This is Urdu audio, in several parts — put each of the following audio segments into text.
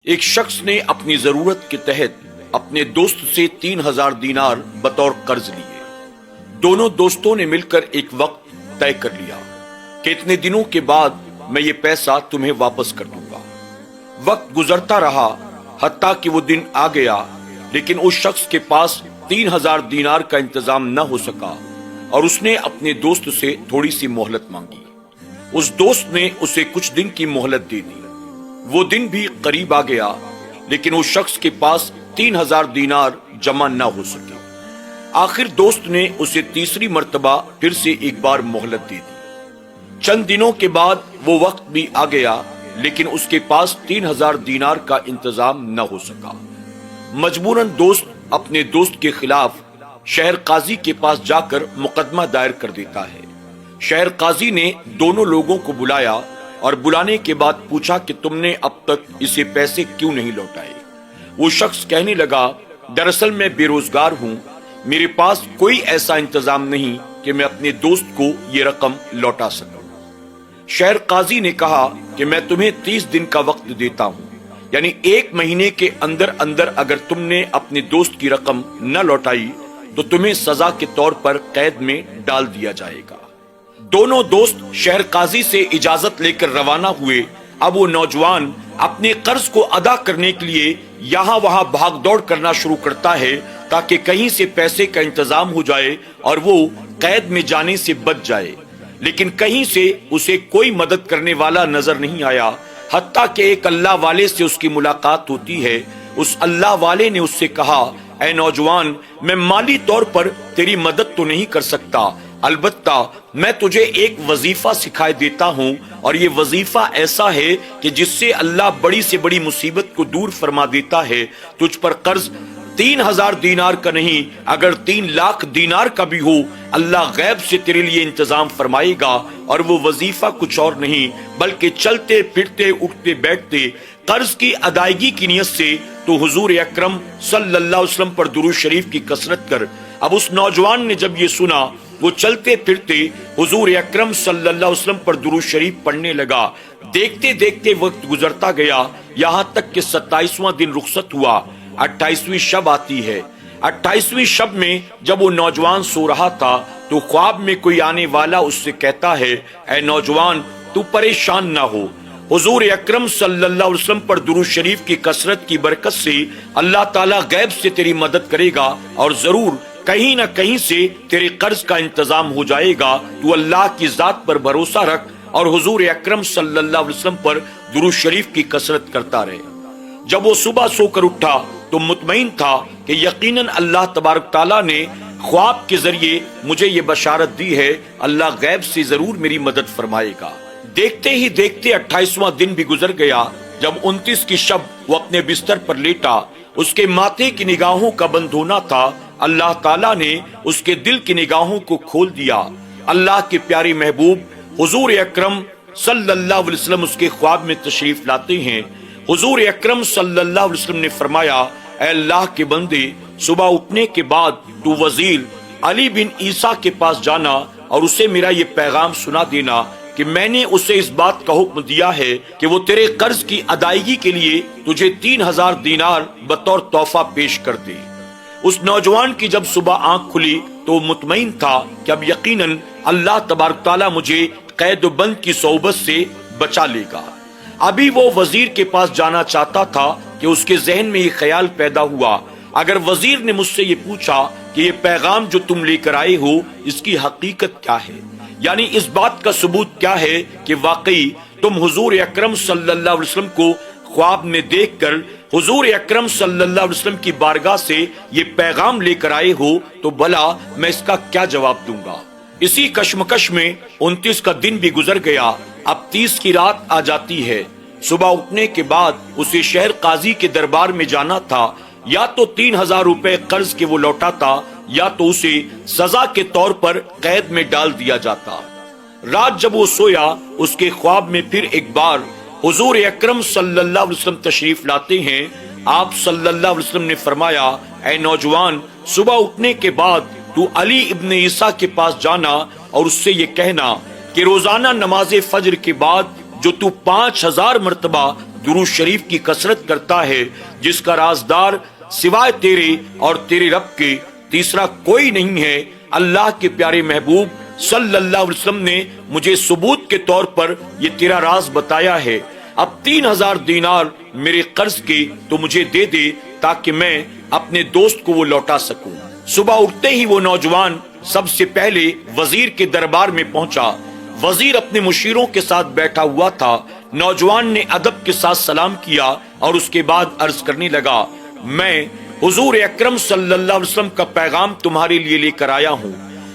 ایک شخص نے اپنی ضرورت کے تحت اپنے دوست سے 3000 دینار بطور قرض لیے۔ دونوں دوستوں نے مل کر ایک وقت طے کر لیا کہ اتنے دنوں کے بعد میں یہ پیسہ تمہیں واپس کر دوں گا۔ وقت گزرتا رہا حتیٰ کہ وہ دن آ گیا، لیکن اس شخص کے پاس 3000 دینار کا انتظام نہ ہو سکا اور اس نے اپنے دوست سے تھوڑی سی مہلت مانگی۔ اس دوست نے اسے کچھ دن کی مہلت دے دی۔ وہ دن بھی قریب آ گیا، لیکن اس شخص کے پاس 3000 دینار جمع نہ ہو سکے۔ آخر دوست نے اسے تیسری مرتبہ پھر سے ایک بار مہلت دے دی۔ چند دنوں کے بعد وہ وقت بھی آ گیا، لیکن اس کے پاس 3000 دینار کا انتظام نہ ہو سکا۔ مجبوراً دوست اپنے دوست کے خلاف شہر قاضی کے پاس جا کر مقدمہ دائر کر دیتا ہے۔ شہر قاضی نے دونوں لوگوں کو بلایا اور بلانے کے بعد پوچھا کہ تم نے اب تک اسے پیسے کیوں نہیں لوٹائے؟ وہ شخص کہنے لگا، دراصل میں بے روزگار ہوں، میرے پاس کوئی ایسا انتظام نہیں کہ میں اپنے دوست کو یہ رقم لوٹا سکوں۔ شہر قاضی نے کہا کہ میں تمہیں 30 دن کا وقت دیتا ہوں، یعنی 1 مہینے کے اندر اندر اگر تم نے اپنے دوست کی رقم نہ لوٹائی تو تمہیں سزا کے طور پر قید میں ڈال دیا جائے گا۔ دونوں دوست شہر قاضی سے اجازت لے کر روانہ ہوئے۔ اب وہ نوجوان اپنے قرض کو ادا کرنے کے لیے یہاں وہاں بھاگ دوڑ کرنا شروع کرتا ہے تاکہ کہیں سے پیسے کا انتظام ہو جائے اور وہ قید میں جانے سے بچ جائے، لیکن کہیں سے اسے کوئی مدد کرنے والا نظر نہیں آیا، حتیٰ کہ ایک اللہ والے سے اس کی ملاقات ہوتی ہے۔ اس اللہ والے نے اس سے کہا، اے نوجوان، میں مالی طور پر تیری مدد تو نہیں کر سکتا، البتہ میں تجھے ایک وظیفہ سکھائے دیتا ہوں، اور یہ وظیفہ ایسا ہے کہ جس سے اللہ بڑی سے بڑی مصیبت کو دور فرما دیتا ہے۔ تجھ پر قرض 3000 دینار کا نہیں، اگر 3 لاکھ دینار کا بھی ہو، اللہ غیب سے تیرے لیے انتظام فرمائے گا۔ اور وہ وظیفہ کچھ اور نہیں بلکہ چلتے پھرتے اٹھتے بیٹھتے قرض کی ادائیگی کی نیت سے تو حضور اکرم صلی اللہ علیہ وسلم پر درود شریف کی کثرت کر۔ اب اس نوجوان نے جب یہ سنا، وہ چلتے پھرتے حضور اکرم صلی اللہ علیہ وسلم پر درود شریف پڑھنے لگا۔ دیکھتے دیکھتے وقت گزرتا گیا، یہاں تک کہ 27واں دن رخصت ہوا۔ 28ویں شب آتی ہے۔ 28ویں شب میں جب وہ نوجوان سو رہا تھا تو خواب میں کوئی آنے والا اس سے کہتا ہے، اے نوجوان، تو پریشان نہ ہو، حضور اکرم صلی اللہ علیہ وسلم پر درود شریف کی کثرت کی برکت سے اللہ تعالیٰ غیب سے تیری مدد کرے گا اور ضرور کہیں نہ کہیں سے تیرے قرض کا انتظام ہو جائے گا۔ تو اللہ کی ذات پر بھروسہ رکھ اور حضور اکرم صلی اللہ علیہ وسلم پر درود شریف کی کثرت کرتا رہے۔ جب وہ صبح سو کر اٹھا تو مطمئن تھا کہ یقیناً اللہ تبارک تعالیٰ نے خواب کے ذریعے مجھے یہ بشارت دی ہے، اللہ غیب سے ضرور میری مدد فرمائے گا۔ دیکھتے ہی دیکھتے 28واں دن بھی گزر گیا۔ جب 29 کی شب وہ اپنے بستر پر لیٹا، اس کے ماتھے کی نگاہوں کا بند ہونا تھا، اللہ تعالیٰ نے اس کے دل کی نگاہوں کو کھول دیا۔ اللہ کے پیارے محبوب حضور اکرم صلی اللہ علیہ وسلم اس کے خواب میں تشریف لاتے ہیں۔ حضور اکرم صلی اللہ علیہ وسلم نے فرمایا، اے اللہ کے بندے، صبح اٹھنے کے بعد تو وزیر علی بن عیسیٰ کے پاس جانا اور اسے میرا یہ پیغام سنا دینا کہ میں نے اسے اس بات کا حکم دیا ہے کہ وہ تیرے قرض کی ادائیگی کے لیے تجھے 3000 دینار بطور تحفہ پیش کر دے۔ اس نوجوان کی جب صبح آنکھ کھلی تو مطمئن تھا کہ اب یقیناً اللہ تبارک تعالیٰ مجھے قید و بند کی صحبت سے بچا لے گا۔ ابھی وہ وزیر کے پاس جانا چاہتا تھا کہ اس کے ذہن میں یہ خیال پیدا ہوا، اگر وزیر نے مجھ سے یہ پوچھا کہ یہ پیغام جو تم لے کر آئے ہو اس کی حقیقت کیا ہے، یعنی اس بات کا ثبوت کیا ہے کہ واقعی تم حضور اکرم صلی اللہ علیہ وسلم کو خواب میں دیکھ کر حضور اکرم صلی اللہ علیہ وسلم کی بارگاہ سے یہ پیغام لے کر آئے ہو، تو بھلا میں اس کا کیا جواب دوں گا۔ اسی کشمکش میں 29 کا دن بھی گزر گیا۔ اب 30 کی رات آ جاتی ہے۔ صبح اٹھنے کے بعد اسے شہر قاضی کے دربار میں جانا تھا، یا تو 3000 روپے قرض کے وہ لوٹاتا یا تو اسے سزا کے طور پر قید میں ڈال دیا جاتا۔ رات جب وہ سویا، اس کے خواب میں پھر ایک بار حضور اکرم صلی اللہ علیہ وسلم تشریف لاتے ہیں۔ آپ صلی اللہ علیہ وسلم نے فرمایا، اے نوجوان، صبح اٹھنے کے بعد تو علی ابن عیسیٰ کے پاس جانا اور اس سے یہ کہنا کہ روزانہ نماز فجر کے بعد جو تو 5000 مرتبہ درود شریف کی کثرت کرتا ہے جس کا رازدار سوائے تیرے اور تیرے رب کے تیسرا کوئی نہیں ہے۔ اللہ کے پیارے محبوب صلی اللہ علیہ وسلم نے مجھے ثبوت کے طور پر یہ تیرا راز بتایا ہے۔ اب 3000 دینار میرے قرض کے تو مجھے دے دے تاکہ میں اپنے دوست کو وہ لوٹا سکوں۔ صبح اٹھتے ہی وہ نوجوان سب سے پہلے وزیر کے دربار میں پہنچا۔ وزیر اپنے مشیروں کے ساتھ بیٹھا ہوا تھا۔ نوجوان نے ادب کے ساتھ سلام کیا اور اس کے بعد عرض کرنے لگا، میں حضور اکرم صلی اللہ علیہ وسلم کا پیغام تمہارے لیے لے کر آیا ہوں۔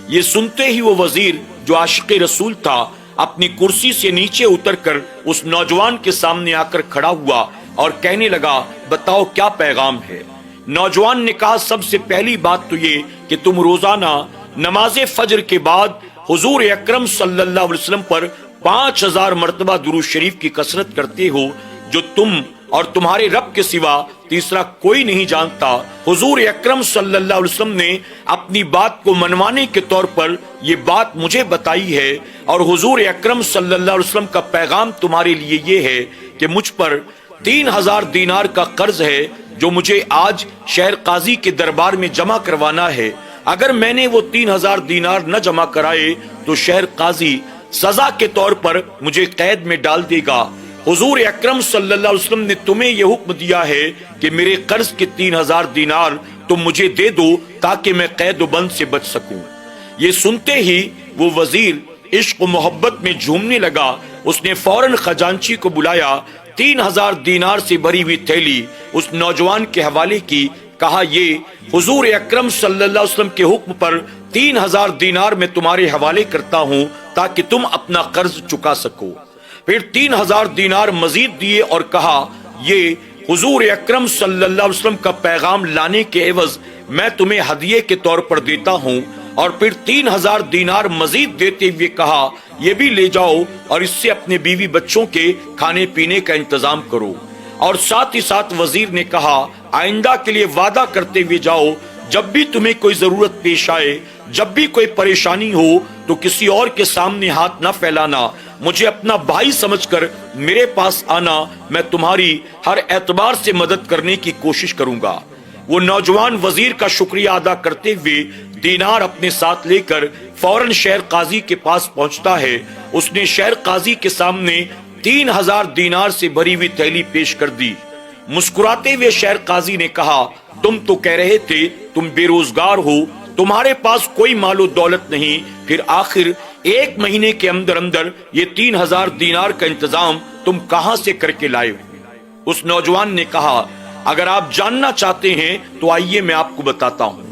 یہ سنتے ہی وہ وزیر جو عاشق رسول تھا اپنی کرسی سے نیچے اتر کر اس نوجوان کے سامنے آ کر کھڑا ہوا اور کہنے لگا، بتاؤ کیا پیغام ہے؟ نوجوان نے کہا، سب سے پہلی بات تو یہ کہ تم روزانہ نماز فجر کے بعد حضور اکرم صلی اللہ علیہ وسلم پر 5000 مرتبہ درود شریف کی کثرت کرتے ہو جو تم اور تمہارے رب کے سوا تیسرا کوئی نہیں جانتا۔ حضور اکرم صلی اللہ علیہ وسلم نے اپنی بات کو منوانے کے طور پر یہ بات مجھے بتائی ہے، اور حضور اکرم صلی اللہ علیہ وسلم کا پیغام تمہارے لیے یہ ہے کہ مجھ پر 3000 دینار کا قرض ہے جو مجھے آج شہر قاضی کے دربار میں جمع کروانا ہے۔ اگر میں نے وہ 3000 دینار نہ جمع کرائے تو شہر قاضی سزا کے طور پر مجھے قید میں ڈال دے گا۔ حضور اکرم صلی اللہ علیہ وسلم نے تمہیں یہ حکم دیا ہے کہ میرے قرض کے 3000 دینار تم مجھے دے دو تاکہ میں قید و بند سے بچ سکوں۔ یہ سنتے ہی وہ وزیر عشق و محبت میں جھومنے لگا۔ اس نے فوراً خزانچی کو بلایا، 3000 دینار سے بھری ہوئی تھیلی اس نوجوان کے حوالے کی، کہا، یہ حضور اکرم صلی اللہ علیہ وسلم کے حکم پر 3000 دینار میں تمہارے حوالے کرتا ہوں تاکہ تم اپنا قرض چکا سکو۔ پھر 3000 دینار مزید دیے اور کہا، یہ حضور اکرم صلی اللہ علیہ وسلم کا پیغام لانے کے عوض میں تمہیں ہدیے کے طور پر دیتا ہوں، اور پھر 3000 دینار مزید دیتے ہوئے کہا، یہ بھی لے جاؤ اور اس سے اپنے بیوی بچوں کے کھانے پینے کا انتظام کرو۔ اور ساتھ ہی ساتھ وزیر نے کہا، آئندہ کے لیے وعدہ کرتے ہوئے جاؤ، جب بھی تمہیں کوئی ضرورت پیش آئے، جب بھی کوئی پریشانی ہو تو کسی اور کے سامنے ہاتھ نہ پھیلانا، مجھے اپنا بھائی سمجھ کر میرے پاس آنا، میں تمہاری ہر اعتبار سے مدد کرنے کی کوشش کروں گا۔ وہ نوجوان وزیر کا شکریہ ادا کرتے ہوئے دینار اپنے ساتھ لے کر فوراً شہر قاضی کے پاس پہنچتا ہے۔ اس نے شہر قاضی کے سامنے 3000 دینار سے بھری ہوئی تھیلی پیش کر دی۔ مسکراتے ہوئے شہر قاضی نے کہا، تم تو کہہ رہے تھے تم بے روزگار ہو، تمہارے پاس کوئی مال و دولت نہیں، پھر آخر 1 مہینے کے اندر اندر یہ 3000 دینار کا انتظام تم کہاں سے کر کے لائے ہو؟ اس نوجوان نے کہا، اگر آپ جاننا چاہتے ہیں تو آئیے میں آپ کو بتاتا ہوں۔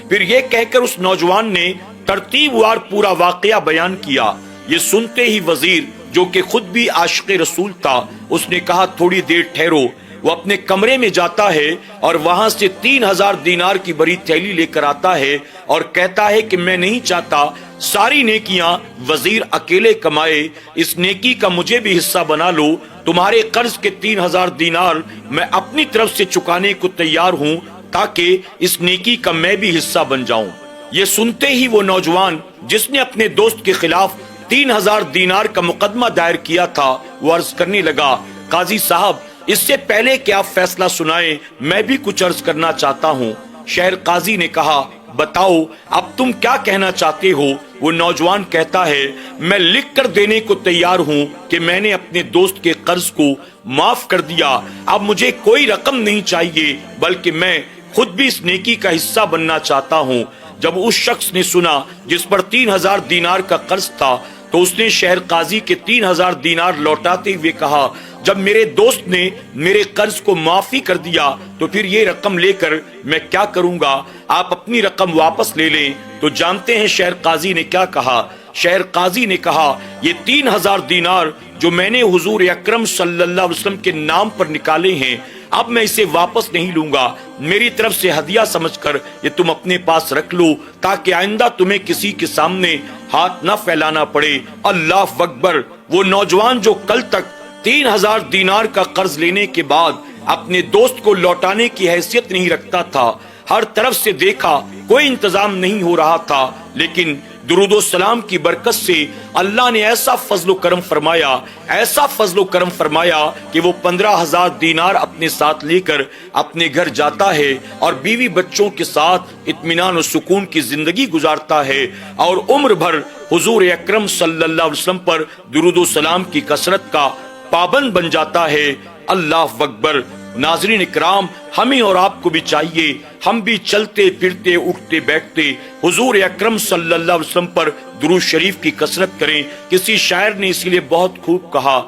پھر یہ کہہ کر اس نوجوان نے ترتیب وار پورا واقعہ بیان کیا۔ یہ سنتے ہی وزیر جو کہ خود بھی عاشق رسول تھا، اس نے کہا، تھوڑی دیر ٹھہرو۔ وہ اپنے کمرے میں جاتا ہے اور وہاں سے 3000 دینار کی بڑی تھیلی لے کر آتا ہے اور کہتا ہے کہ میں نہیں چاہتا ساری نیکیاں وزیر اکیلے کمائے، اس نیکی کا مجھے بھی حصہ بنا لو۔ تمہارے قرض کے 3000 دینار میں اپنی طرف سے چکانے کو تیار ہوں تاکہ اس نیکی کا میں بھی حصہ بن جاؤں۔ یہ سنتے ہی وہ نوجوان جس نے اپنے دوست کے خلاف 3000 دینار کا مقدمہ دائر کیا تھا، وہ عرض کرنے لگا، قاضی صاحب، اس سے پہلے کہ آپ فیصلہ سنائیں میں بھی کچھ عرض کرنا چاہتا ہوں۔ شہر قاضی نے کہا، بتاؤ اب تم کیا کہنا چاہتے ہو؟ وہ نوجوان کہتا ہے، میں لکھ کر دینے کو تیار ہوں کہ میں نے اپنے دوست کے قرض کو معاف کر دیا، اب مجھے کوئی رقم نہیں چاہیے، بلکہ میں خود بھی اس نیکی کا حصہ بننا چاہتا ہوں۔ جب اس شخص نے سنا جس پر 3000 دینار کا قرض تھا تو اس نے شہر قاضی کے 3000 دینار لوٹاتے ہوئے کہا، جب میرے دوست نے میرے قرض کو معافی کر دیا تو پھر یہ رقم لے کر میں کیا کروں گا؟ آپ اپنی رقم واپس لے لیں۔ تو جانتے ہیں شہر قاضی نے کیا کہا؟ شہر قاضی نے کہا، یہ 3000 دینار جو میں نے حضور اکرم صلی اللہ علیہ وسلم کے نام پر نکالے ہیں، اب میں اسے واپس نہیں لوں گا، میری طرف سے ہدیہ سمجھ کر یہ تم اپنے پاس رکھ لو تاکہ آئندہ تمہیں کسی کے سامنے ہاتھ نہ پھیلانا پڑے۔ اللہ اکبر! وہ نوجوان جو کل تک 3000 دینار کا قرض لینے کے بعد اپنے دوست کو لوٹانے کی حیثیت نہیں رکھتا تھا، ہر طرف سے دیکھا کوئی انتظام نہیں ہو رہا تھا، لیکن درود و سلام کی برکت سے اللہ نے ایسا فضل و کرم فرمایا، ایسا فضل و کرم فرمایا کہ وہ 15,000 دینار اپنے ساتھ لے کر اپنے گھر جاتا ہے اور بیوی بچوں کے ساتھ اطمینان و سکون کی زندگی گزارتا ہے اور عمر بھر حضور اکرم صلی اللہ علیہ وسلم پر درود و سلام کی کثرت کا پابند بن جاتا ہے۔ اللہ اکبر۔ ناظرین اکرام، ہمیں اور آپ کو بھی چاہیے ہم بھی چلتے پھرتے اٹھتے بیٹھتے حضور اکرم صلی اللہ علیہ وسلم پر درود شریف کی کثرت کریں۔ کسی شاعر نے اسی لیے بہت خوب کہا،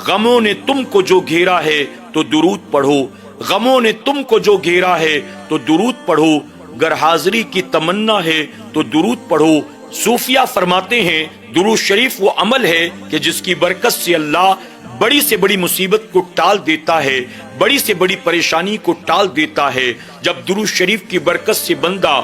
غموں نے تم کو جو گھیرا ہے تو درود پڑھو، غموں نے تم کو جو گھیرا ہے تو درود پڑھو، گر حاضری کی تمنا ہے تو درود پڑھو۔ صوفیہ فرماتے ہیں درود شریف وہ عمل ہے کہ جس کی برکت سے اللہ بڑی سے بڑی مصیبت کو ٹال دیتا ہے، بڑی سے بڑی پریشانی کو ٹال دیتا ہے۔ جب درود شریف کی برکت سے بندہ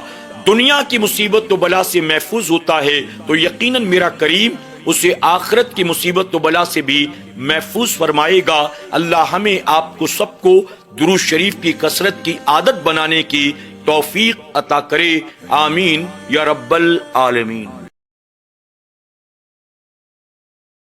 دنیا کی مصیبت و بلا سے محفوظ ہوتا ہے تو یقیناً میرا کریم اسے آخرت کی مصیبت و بلا سے بھی محفوظ فرمائے گا۔ اللہ ہمیں آپ کو سب کو درود شریف کی کثرت کی عادت بنانے کی توفیق عطا کرے، آمین یا رب العالمین۔